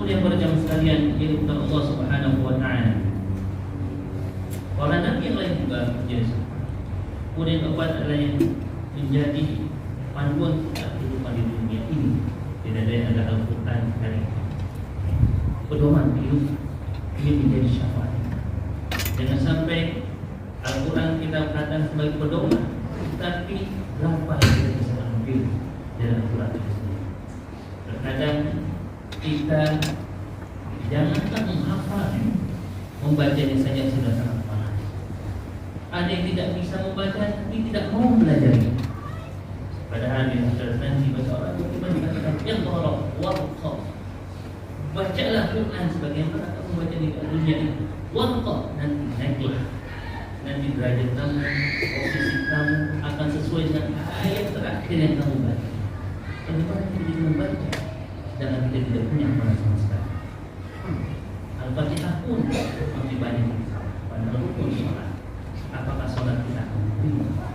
Kemudian para jamaah sekalian yang dimuliakan Allah Subhanahu wa taala. Para nabi yang lain juga berjasa. Kemudian keempat adalah yang menjadi panduan kita kehidupan di dunia ini. Tidak ada yang ada Al-Quran dari pedoman hidup ini menjadi syafaat. Jangan sampai Al-Quran kita katakan sebagai pedoman, tapi berapa yang kita bisa ambil dari Al-Quran itu sendiri. Terkadang kita jangankan menghafal, membacanya saja sudah sangat panas. Ada yang tidak bisa membaca, tapi tidak mau belajar. Padahal di akhir nanti bahasa orang bagaimana dikatakan yang tolong warqa. Bacalah Quran sebagaimana kamu baca di dunia ini. Warqa, nanti naiklah. Nanti derajat kamu, posisi kamu akan sesuai dengan ayat terakhir yang kamu baca. Bagaimana kita bisa membaca sedangkan kita tidak punya amal sama sekali? Al-Fatihah pun masih banyak pada rukun sholat. Apakah sholat kita akan diterima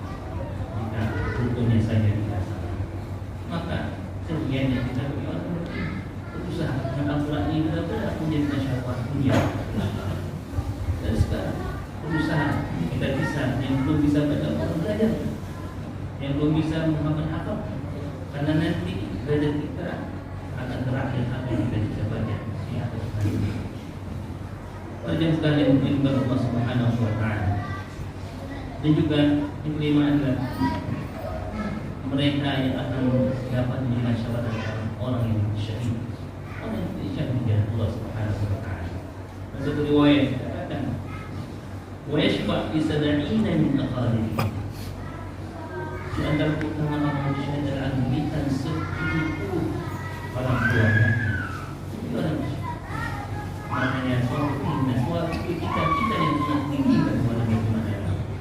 jika rukunnya saja tidak salah? Maka sebagiannya kita berusaha dengan Al-Quran ini benar-benar menjadi syafaat dunia. Dan sekarang berusaha kita bisa, yang belum bisa baca orang belajar, yang belum bisa menghafal hafal, karena nanti derajat kita akan terakhir apa yang kita bisa baca di akhir nanti. Wajib sekalian menyembah Allah Subhanahu wa taala. Dan juga yang kelima adalah mereka yang akan dapat menjadi syafaat orang yang syahid. Orang yang syahid di jalan Allah Subhanahu wa taala. Satu riwayat dikatakan wa yashfa' bi 70 min aqaribi. Di antara keutamaan orang syahid adalah memberikan 10 orang tuanya. Makanya suatu kita yang sangat tinggi bagaimana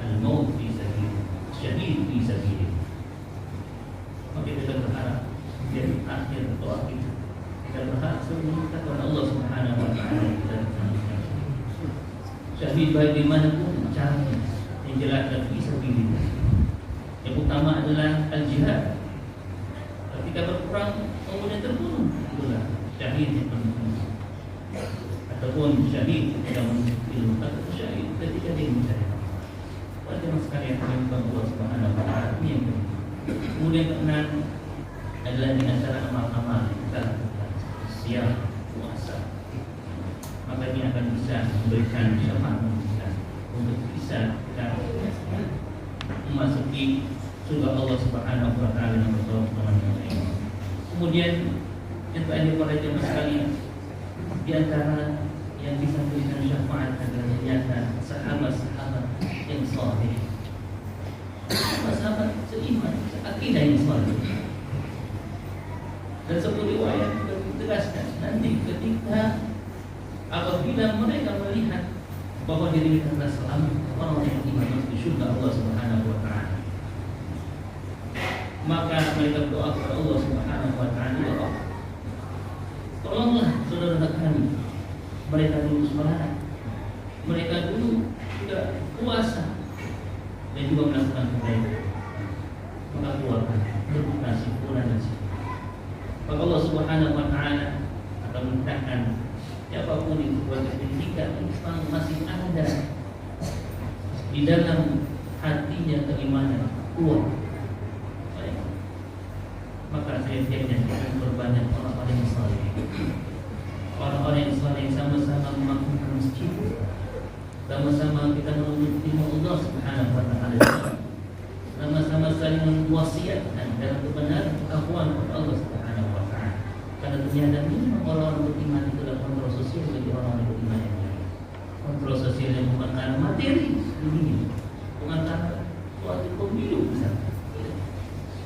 al-maut fi sabilillah, syahid fi sabilillah. Maka kita berharap di akhir doa kita berharap semoga kepada Allah Subhanahu wa taala kita syahid bagaimanapun caranya yang jelas dan fi sabilillah. Yang utama adalah al-jihad. Ketika berperang kemudian terbunuh, itulah syahid yang penting. Ataupun syahid dalam ilmu atau syahid ketika dia mencari. Wajib sekalian menyembah Allah Subhanahu wa taala yang penting. Kemudian keenam adalah di antara amal-amal yang kita lakukan, siang puasa. Maka ini akan bisa memberikan syafaat kita untuk bisa kita memasuki surga Allah Subhanahu wa taala yang bertolak ini. Kemudian yang terakhir para jemaah sekalian, di antara yang bisa memberikan syafaat adalah ternyata sahabat-sahabat yang saleh. Sahabat seiman, akidah yang saleh. Dan sebuah riwayat ditegaskan nanti ketika apabila mereka melihat bahwa diri mereka telah selamat, orang yang iman masuk surga Allah Subhanahu wa taala, maka mereka berdoa kepada Allah Subhanahu wa taala, ya Allah, tolonglah saudara kami. Mereka dulu sholat, mereka dulu juga puasa dan juga melakukan kebaikan. Maka keluarkan berbuka sempurna dan sempurna. Maka Allah Subhanahu wa taala akan memintakan siapapun itu sebagai pendidikan Islam masih ada di dalam hatinya keimanan kuat. Maka saya akan berbanyak orang-orang yang saleh. Orang-orang yang saleh sama-sama memakmurkan masjid, sama-sama kita menuntut ilmu Allah Subhanahu wa taala, sama-sama saling mewasiatkan dalam kebenaran ketakwaan kepada Allah Subhanahu wa taala. Karena ternyata memang orang-orang beriman itu adalah kontrol sosial bagi orang-orang beriman yang lain. Kontrol sosial yang bukan karena materi dunia, bukan karena suatu pemilu misalnya,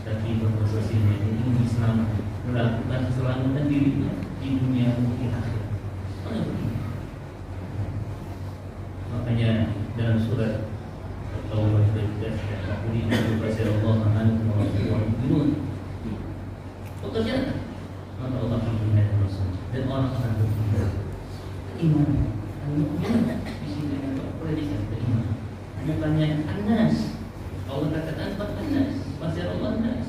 tapi kontrol sosial yang ingin Islam melakukan keselamatan dirinya di dunia dan di akhirat. Makanya dalam surat At-Taubah ditegaskan, "Qul inna Allah antum wa mu'minun." Pekerjaan maka Allah akan mengenai Rasul dan orang akan beriman. Iman, al-mu'min di sini adalah predikat beriman. Bukannya anas. Allah katakan anas, bahasa Allah anas.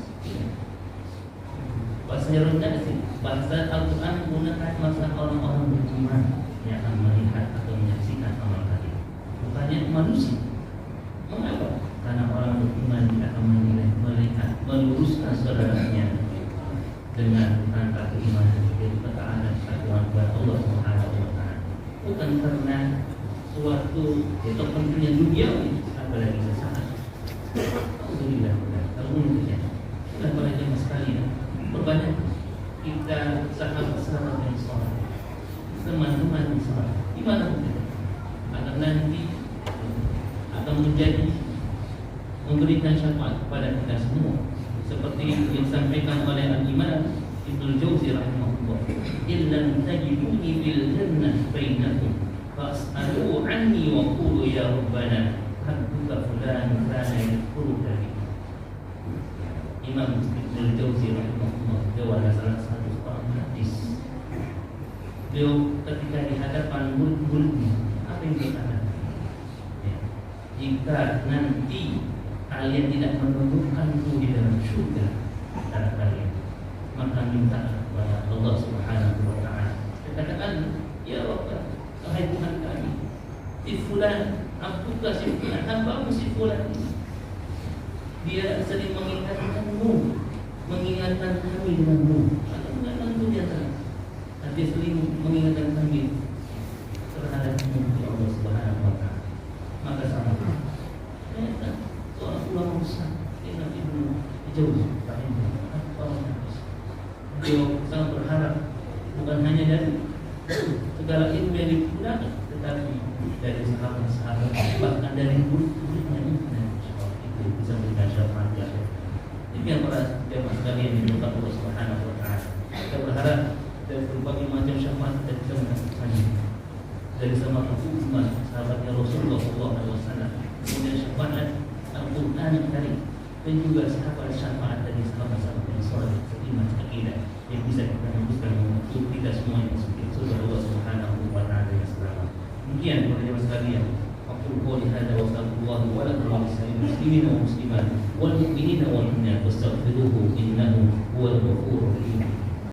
Bahasa Al-Quran menggunakan masalah orang-orang beriman yang akan melihat atau menyaksikan amal tadi, bukannya manusia. Mengapa? Karena orang beriman tidak akan menilai, melihat, meluruskan saudaranya dengan angka keimanan, yaitu ketaatan kesatuan kepada Allah Subhanahu wa Ta'ala. Bukan karena suatu yaitu pentingnya dunia, apalagi sesaat. Alhamdulillah, kalau menurutnya sudah pada jamaah sekalian, berbanyak kita sahabat-sahabat yang soleh, teman-teman yang soleh, di mana kita akan nanti akan menjadi memberikan syafaat kepada kita semua, seperti yang disampaikan oleh Al-Imam Ibnul Jauzi rahimahullah, illam tajiduni fil jannah bainakum fas'alu anni wa qulu ya rabbana hadduka fulan kana yadhkuruka. Imam Ibnul Jauzi rahimahullah, beliau adalah salah satu orang hadis. Beliau ketika di hadapan murid-muridnya, apa yang dikatakan? Jika nanti kalian tidak menemukanku di dalam surga antara kalian, maka minta kepada Allah Subhanahu wa Ta'ala. Katakan, ya Rabb, wahai Tuhan kami, si fulan, ampunkan si fulan, hambamu si fulan ini. Dia sering mengingatkanmu, mengingatkan kami denganmu, atau mengingatkanmu di antara. Dia sering mengingatkan kami terhadapmu ya Allah Subhanahu wa Ta'ala. Maka sama seorang ulama besar Imam Ibnu Jauzi beliau sangat berharap bukan hanya dari segala ilmu yang digunakan, tetapi dari sahabat-sahabat, bahkan dari murid-muridnya itu bisa memberikan syafaat di akhir. Demikian para jemaah sekalian yang dimuliakan Allah Subhanahu wa Ta'ala. Kita berharap dari berbagai macam syafaat kita bisa mendapatkannya dari sama umat sahabatnya Rasulullah SAW, kemudian syafaat Al-Quran Karim, dan juga syafaat dari sahabat-sahabat yang soleh seiman akidah yang bisa kita hembuskan untuk kita semua yang masuk surga Allah Subhanahu wa Ta'ala yang selamat. Demikian para jemaah sekalian, aqulu qouli hadza wa astaghfirullah wa lakum wa lisa'iril muslimina wa muslimat wal mu'minina wal mu'minat wastaghfiruhu innahu huwal ghafurur rahim.